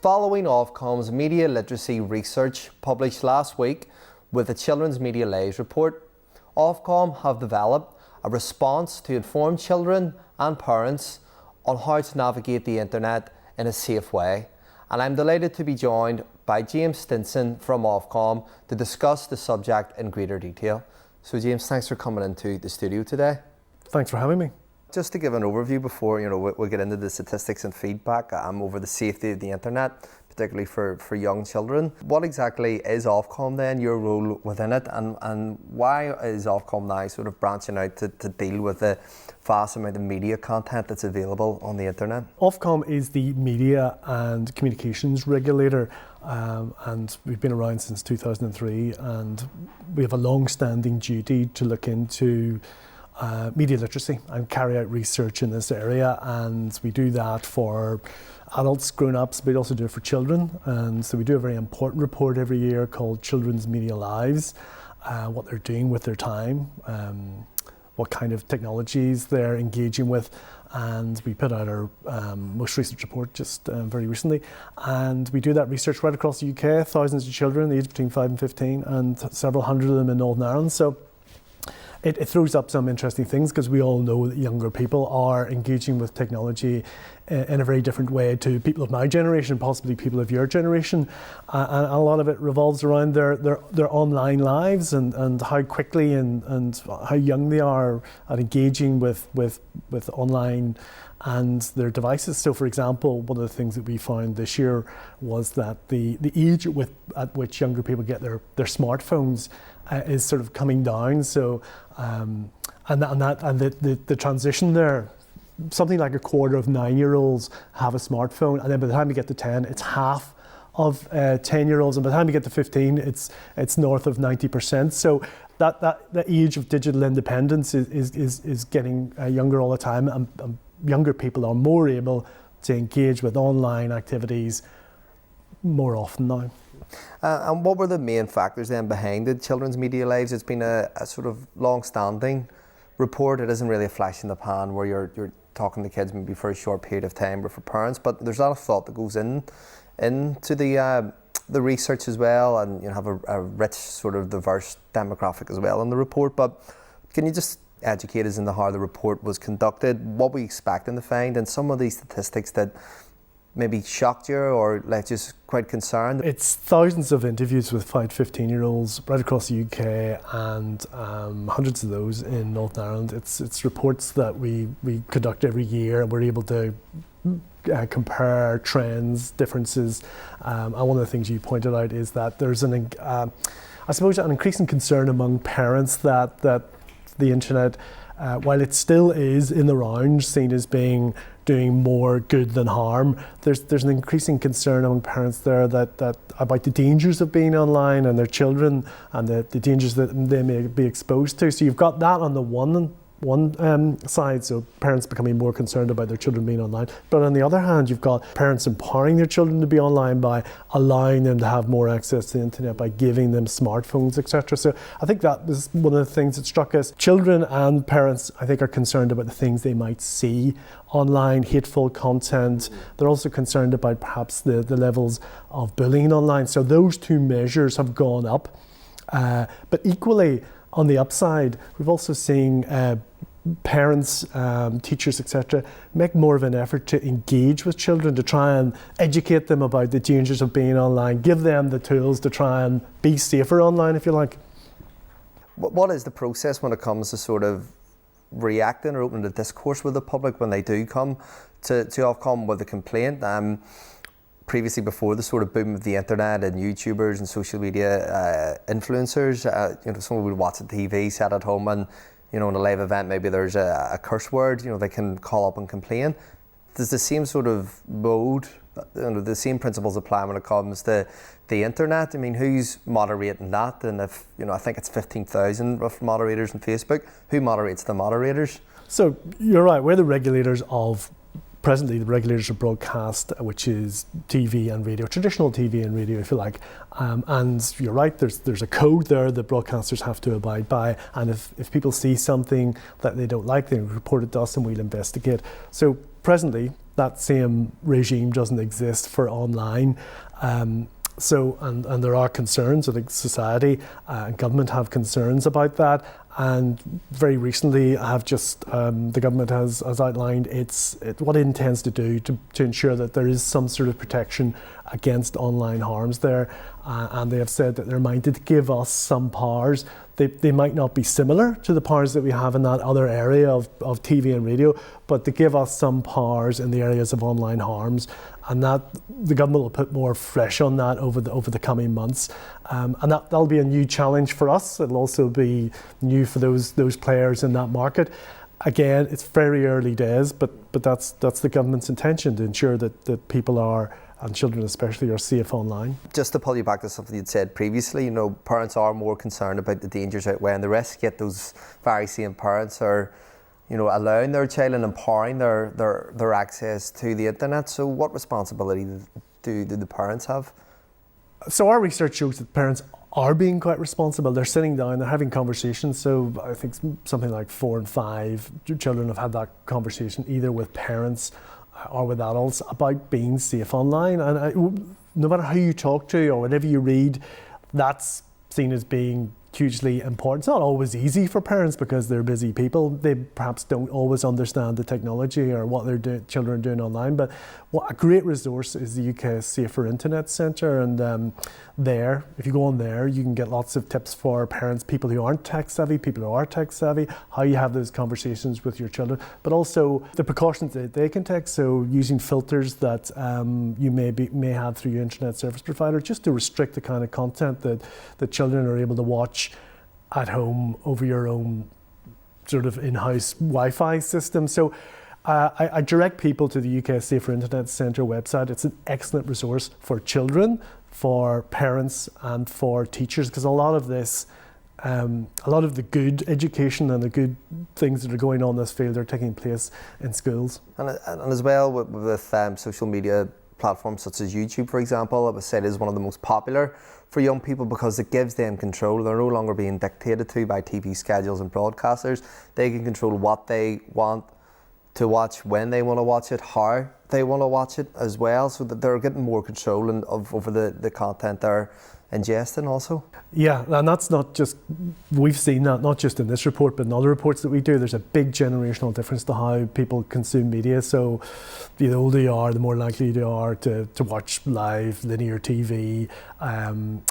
Following Ofcom's media literacy research published last week with the Children's Media Lives report, Ofcom have developed a response to inform children and parents on how to navigate the internet in a safe way. And I'm delighted to be joined by James Stinson from Ofcom to discuss the subject in greater detail. So James, thanks for coming into the studio today. Thanks for having me. Just to give an overview before we get into the statistics and feedback over the safety of the internet, particularly for young children. What exactly is Ofcom then, your role within it, and why is Ofcom now sort of branching out to deal with the vast amount of media content that's available on the internet? Ofcom is the media and communications regulator, and we've been around since 2003, and we have a long-standing duty to look into media literacy and carry out research in this area, and we do that for adults, grown-ups, but we also do it for children. And so we do a very important report every year called Children's Media Lives, what they're doing with their time, what kind of technologies they're engaging with, and we put out our most recent report just very recently. And we do that research right across the UK, thousands of children aged between 5 and 15, and several hundred of them in Northern Ireland. So it throws up some interesting things, because we all know that younger people are engaging with technology in a very different way to people of my generation, possibly people of your generation. And a lot of it revolves around their online lives and how quickly and how young they are at engaging with online and their devices. So, for example, one of the things that we found this year was that the age at which younger people get their smartphones is sort of coming down. So, the transition there, something like a quarter of 9-year-olds have a smartphone, and then by the time you get to 10, it's half of 10-year-olds, and by the time you get to 15, it's north of 90%. So that age of digital independence is getting younger all the time, and younger people are more able to engage with online activities more often now. And what were the main factors then behind the Children's Media Lives? It's been a sort of long-standing report. It isn't really a flash in the pan where you're talking to kids maybe for a short period of time or for parents, but there's a lot of thought that goes into the research as well, and you have a rich sort of diverse demographic as well in the report. But can you just educate us into how the report was conducted, what we expecting to find, and some of these statistics that maybe shocked you or left you quite concerned? It's thousands of interviews with 5 to 15-year-olds right across the UK, and hundreds of those in Northern Ireland. It's reports that we conduct every year, and we're able to compare trends, differences. And one of the things you pointed out is that there's an increasing concern among parents that the internet, while it still is in the round seen as doing more good than harm, there's an increasing concern among parents there that about the dangers of being online and their children, and the dangers that they may be exposed to. So you've got that on the one side, so parents becoming more concerned about their children being online. But on the other hand, you've got parents empowering their children to be online by allowing them to have more access to the internet, by giving them smartphones, etc. So I think that was one of the things that struck us. Children and parents, I think, are concerned about the things they might see online, hateful content. They're also concerned about perhaps the levels of bullying online. So those two measures have gone up. But equally, on the upside, we've also seen parents, teachers, etc., make more of an effort to engage with children, to try and educate them about the dangers of being online, give them the tools to try and be safer online, if you like. What is the process when it comes to sort of reacting or opening the discourse with the public when they do come to Ofcom with a complaint? Previously, before the sort of boom of the internet and YouTubers and social media influencers, someone would watch the TV, sat at home, and in a live event, maybe there's a curse word, they can call up and complain. Does the same sort of mode, the same principles apply when it comes to the internet? I mean, who's moderating that? And if, I think it's 15,000 rough moderators on Facebook, who moderates the moderators? So you're right, we're the regulators of presently the regulators of broadcast, which is TV and radio, traditional TV and radio, if you like. And you're right, there's a code there that broadcasters have to abide by. And if people see something that they don't like, they report it to us and we'll investigate. So presently, that same regime doesn't exist for online. And there are concerns. I think society and government have concerns about that. And very recently, the government has outlined what it intends to do to ensure that there is some sort of protection against online harms there. And they have said that they're minded to give us some powers. They might not be similar to the powers that we have in that other area of TV and radio, but to give us some powers in the areas of online harms. And that the government will put more flesh on that over the coming months, and that'll be a new challenge for us. It'll also be new for those players in that market. Again, it's very early days, but that's the government's intention, to ensure that people are, and children especially, are safe online. Just to pull you back to something you'd said previously, parents are more concerned about the dangers outweighing the risk, yet those very same parents are allowing their child and empowering their access to the internet. So what responsibility do the parents have? So our research shows that parents are being quite responsible. They're sitting down, they're having conversations. So I think something like 4 and 5 children have had that conversation either with parents or with adults about being safe online. And no matter who you talk to or whatever you read, that's seen as being hugely important. It's not always easy for parents because they're busy people. They perhaps don't always understand the technology or what their children are doing online. But what a great resource is the UK Safer Internet Centre, and if you go on there, you can get lots of tips for parents, people who aren't tech savvy, people who are tech savvy, how you have those conversations with your children, but also the precautions that they can take. So using filters that you may have through your internet service provider, just to restrict the kind of content that the children are able to watch at home over your own sort of in-house Wi-Fi system. So I direct people to the UK Safer Internet Centre website. It's an excellent resource for children, for parents and for teachers, because a lot of the good education and the good things that are going on in this field are taking place in schools. And as well with social media platforms such as YouTube, for example, it was said is one of the most popular for young people because it gives them control. They're no longer being dictated to by TV schedules and broadcasters. They can control what they want to watch, when they want to watch it, how they want to watch it as well, so that they're getting more control over the content they're ingesting also. Yeah, and that's not just, we've seen that not just in this report but in other reports that we do. There's a big generational difference to how people consume media. So the older you are, the more likely you are to watch live linear TV, and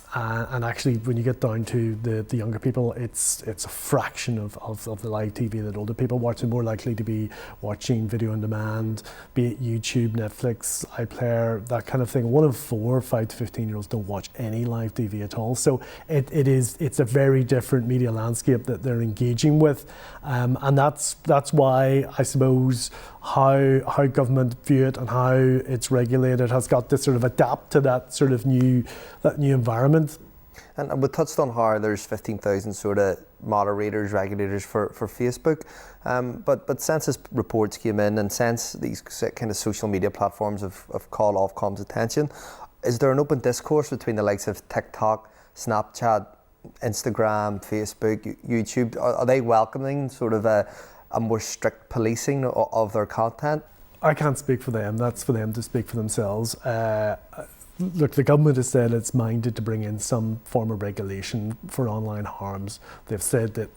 actually when you get down to the younger people, it's a fraction of the live TV that older people watch. They're more likely to be watching video on demand, be it YouTube, Netflix, iPlayer, that kind of thing. 1 in 4 5 to 15-year-olds don't watch any live TV at all. So it's a very different media landscape that they're engaging with, and that's why I suppose how government view it and how it's regulated has got to sort of adapt to that sort of new environment. And we touched on how there's 15,000 sort of moderators, regulators for Facebook, but since this reports came in and since these kind of social media platforms have called Ofcom's attention, is there an open discourse between the likes of TikTok, Snapchat, Instagram, Facebook, YouTube? Are they welcoming sort of a more strict policing of their content? I can't speak for them. That's for them to speak for themselves. Look, the government has said it's minded to bring in some form of regulation for online harms. They've said that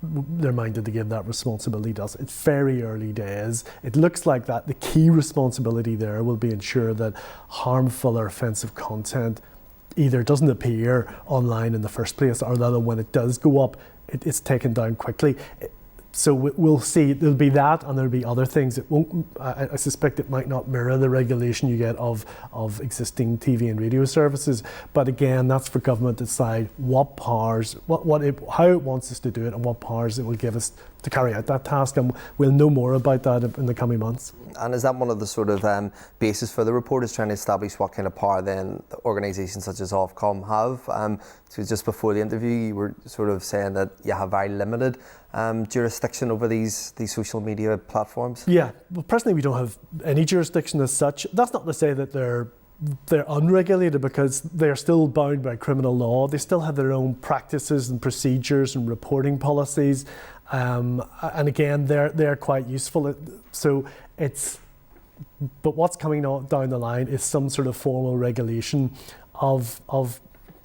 they're minded to give that responsibility to us. It's very early days. It looks like that the key responsibility there will be ensure that harmful or offensive content either doesn't appear online in the first place, or that when it does go up, it's taken down quickly. So we'll see. There'll be that, and there'll be other things. It won't. I suspect it might not mirror the regulation you get of existing TV and radio services. But again, that's for government to decide what powers, how it wants us to do it, and what powers it will give us to carry out that task. And we'll know more about that in the coming months. And is that one of the sort of basis for the report, is trying to establish what kind of power then organisations such as Ofcom have? So just before the interview, you were sort of saying that you have very limited jurisdiction over these social media platforms. Yeah, well, personally, we don't have any jurisdiction as such. That's not to say that they're unregulated, because they're still bound by criminal law. They still have their own practices and procedures and reporting policies, and again, they're quite useful. So but what's coming down the line is some sort of formal regulation of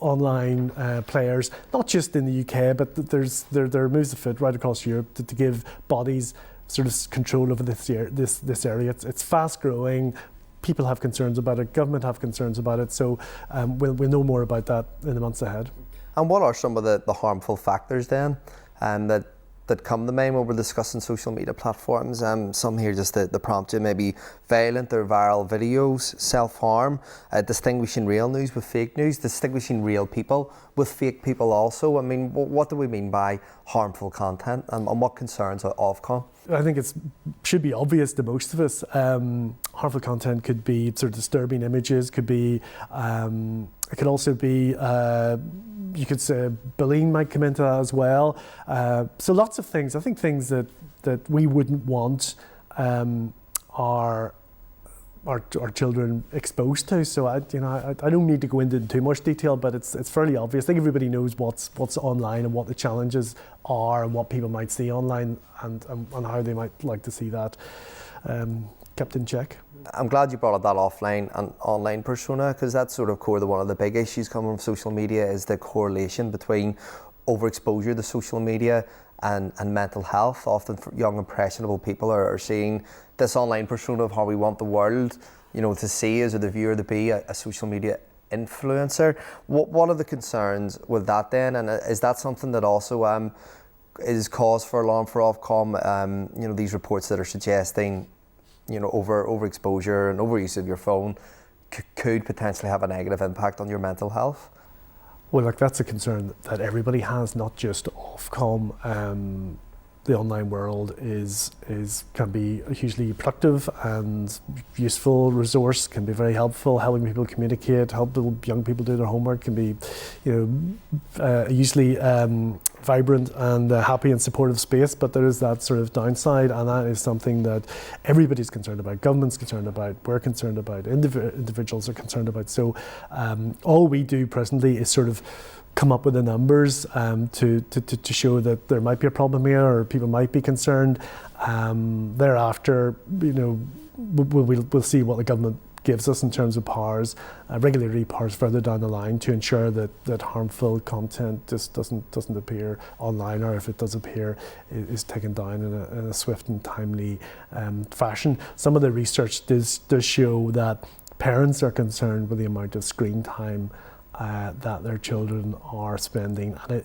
online players, not just in the UK, but there are moves afoot right across Europe to give bodies sort of control over this area. It's fast growing. People have concerns about it. Government have concerns about it. So we'll know more about that in the months ahead. And what are some of the harmful factors then that come to mind when we're discussing social media platforms? Some here just the prompt you, maybe violent or viral videos, self-harm, distinguishing real news with fake news, distinguishing real people with fake people also. I mean, what do we mean by harmful content, and what concerns are Ofcom? I think it should be obvious to most of us. Harmful content could be sort of disturbing images, could be, it could also be, you could say bullying might come into that as well. So lots of things. I think things that we wouldn't want our children exposed to. So I don't need to go into too much detail, but it's fairly obvious. I think everybody knows what's online and what the challenges are and what people might see online and how they might like to see that kept in check. I'm glad you brought up that offline and online persona, because that's sort of core to one of the big issues coming from social media, is the correlation between overexposure to social media and mental health. Often for young impressionable people are seeing this online persona of how we want the world, to see us, or the viewer to be a social media influencer. What are the concerns with that then? And is that something that also is cause for alarm for Ofcom? These reports that are suggesting overexposure and overuse of your phone could potentially have a negative impact on your mental health? Well, that's a concern that everybody has, not just Ofcom. The online world can be a hugely productive and useful resource, can be very helpful, helping people communicate, help young people do their homework, can be usually vibrant and happy and supportive space, but there is that sort of downside, and that is something that everybody's concerned about. Government's concerned about, we're concerned about, individuals are concerned about. So all we do presently is sort of come up with the numbers to show that there might be a problem here, or people might be concerned. Thereafter, we'll see what the government gives us in terms of powers, regulatory powers further down the line, to ensure that harmful content just doesn't appear online, or if it does appear, is taken down in a swift and timely fashion. Some of the research does show that parents are concerned with the amount of screen time that their children are spending, and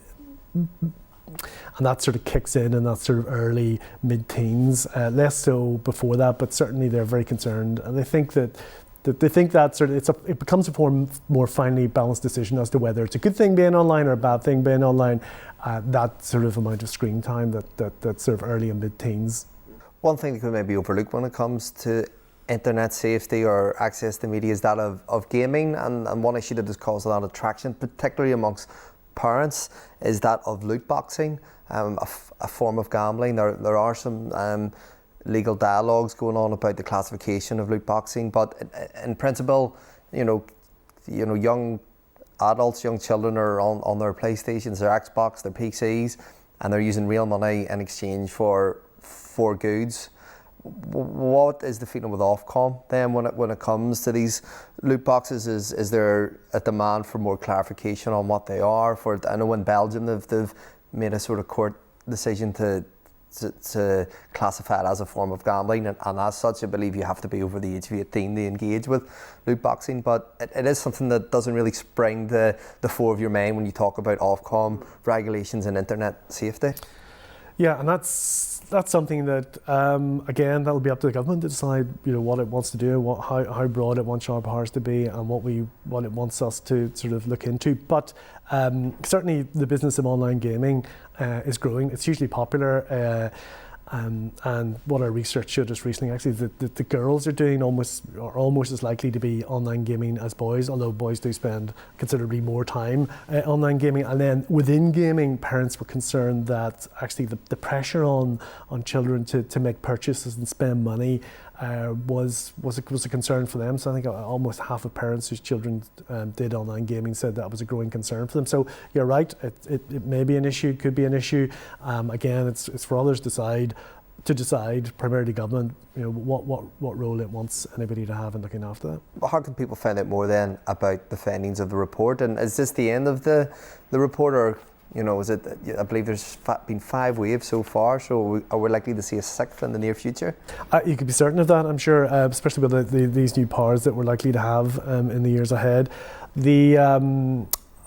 that sort of kicks in that sort of early mid-teens, less so before that, but certainly they're very concerned, and they think that it becomes a more finely balanced decision as to whether it's a good thing being online or a bad thing being online. That sort of amount of screen time that sort of early and mid-teens. One thing that could maybe overlook when it comes to internet safety or access to media is that of gaming, and one issue that has caused a lot of traction, particularly amongst parents, is that of loot boxing, a form of gambling. There are some legal dialogues going on about the classification of loot boxing, but in principle, young adults, young children are on their PlayStations, their Xbox, their PCs, and they're using real money in exchange for goods. What is the feeling with Ofcom then when it comes to these loot boxes? Is there a demand for more clarification on what they are? I know in Belgium they've made a sort of court decision to classify it as a form of gambling, and as such I believe you have to be over the age of 18 to engage with loot boxing, but it is something that doesn't really spring to the fore of your mind when you talk about Ofcom regulations and internet safety. Yeah, and that's something that again, that'll be up to the government to decide, what it wants to do, how broad it wants our powers to be, and what it wants us to sort of look into. But certainly, the business of online gaming is growing. It's hugely popular. And what our research showed us recently, actually, that the girls are doing almost as likely to be online gaming as boys, although boys do spend considerably more time online gaming. And then within gaming, parents were concerned that actually the pressure on children to make purchases and spend money was a concern for them. So I think almost half of parents whose children did online gaming said that was a growing concern for them. So you're right, it may be an issue, could be an issue. Again, it's for others to decide to decide, primarily government, what role it wants anybody to have in looking after that. How can people find out more then about the findings of the report? And is this the end of the report, or is it? I believe there's been 5 waves so far. So are we likely to see a 6th in the near future? You could be certain of that, I'm sure, especially with these new powers that we're likely to have in the years ahead.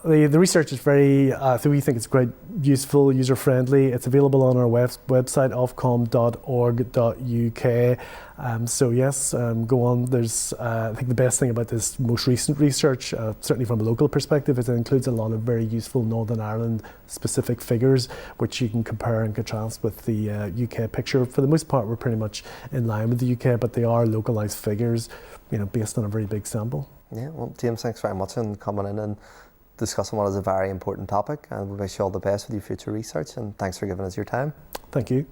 The research is very, so we think it's quite useful, user-friendly. It's available on our website, ofcom.org.uk. So yes, go on. There's, I think the best thing about this most recent research, certainly from a local perspective, is it includes a lot of very useful Northern Ireland specific figures, which you can compare and contrast with the UK picture. For the most part, we're pretty much in line with the UK, but they are localised figures, based on a very big sample. Yeah, well, James, thanks very much for coming in and discussing what is a very important topic, and we wish you all the best with your future research, and thanks for giving us your time. Thank you.